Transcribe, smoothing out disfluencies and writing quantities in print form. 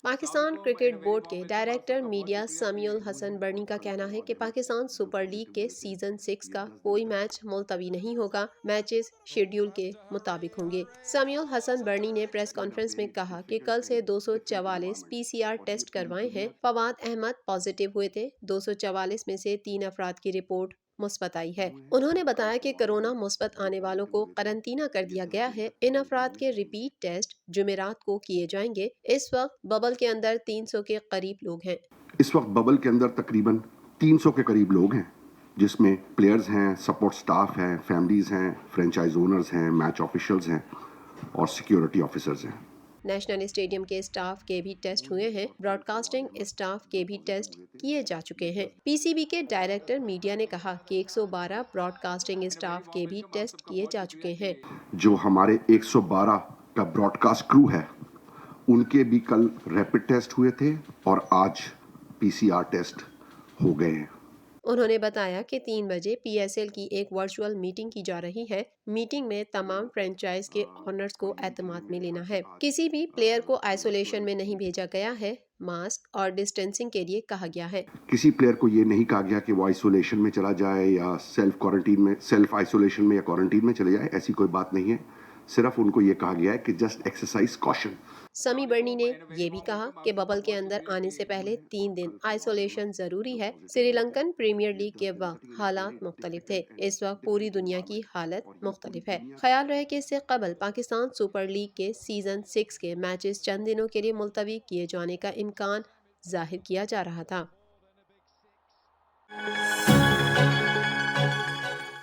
Pakistan cricket board کے director media سمیع الحسن برنی کا کہنا ہے کہ پاکستان سپر لیگ کے سیزن 6 کا کوئی میچ ملتوی نہیں ہوگا، میچز شیڈیول کے مطابق ہوں گے۔ سمیع الحسن برنی نے پریس کانفرنس میں کہا کہ کل سے 244 پی سی آر ٹیسٹ کروائے ہیں۔ فواد احمد پازیٹیو ہوئے تھے، 244 میں سے 3 افراد کی رپورٹ مثبت آئی ہے۔ انہوں نے بتایا کہ کرونا مثبت آنے والوں کو قرنطینہ کر دیا گیا ہے۔ ان افراد کے ریپیٹ ٹیسٹ جمعرات کو کیے جائیں گے۔ اس وقت ببل کے اندر 300 کے قریب لوگ ہیں۔ اس وقت ببل کے اندر تقریباً 300 کے قریب لوگ ہیں، جس میں پلیئرز ہیں، سپورٹ سٹاف ہیں، فیملیز ہیں، فرینچائز اونرز ہیں، میچ آفیشلز ہیں اور سیکیورٹی آفیسرز ہیں۔ نیشنل اسٹیڈیم کے اسٹاف کے بھی ٹیسٹ ہوئے ہیں۔ براڈ کاسٹنگ اسٹاف کے بھی ٹیسٹ کیے جا چکے ہیں۔ پی سی بی کے ڈائریکٹر میڈیا نے کہا کہ 112 براڈ کاسٹنگ اسٹاف کے بھی ٹیسٹ کیے جا چکے ہیں۔ جو ہمارے 112 کا براڈ کاسٹ کرو ہے، ان کے بھی کل ریپڈ ٹیسٹ ہوئے تھے اور آج پی سی آر ٹیسٹ ہو گئے ہیں۔ انہوں نے بتایا کہ 3 بجے پی ایس ایل کی ایک ورچوئل میٹنگ کی جا رہی ہے۔ میٹنگ میں تمام فرنچائز کے اونرز کو اعتماد میں لینا ہے۔ کسی بھی پلیئر کو آئسولیشن میں نہیں بھیجا گیا ہے۔ ماسک اور ڈسٹینسنگ کے لیے کہا گیا ہے۔ کسی پلیئر کو یہ نہیں کہا گیا کہ وہ آئسولیشن میں چلا جائے یا سیلف آئسولیشن میں یا کوارنٹین میں چلے جائے، ایسی کوئی بات نہیں ہے۔ صرف ان کو یہ کہا گیا ہے کہ جسٹ ایکسرسائز کاشن۔ سمیع برنی نے یہ بھی کہا کہ ببل کے اندر آنے سے پہلے 3 دن آئسولیشن ضروری ہے۔ سری لنکن پریمیئر لیگ کے وقت حالات مختلف تھے، اس وقت پوری دنیا کی حالت مختلف ہے۔ خیال رہے کہ اس سے قبل پاکستان سپر لیگ کے سیزن 6 کے میچز چند دنوں کے لیے ملتوی کیے جانے کا امکان ظاہر کیا جا رہا تھا۔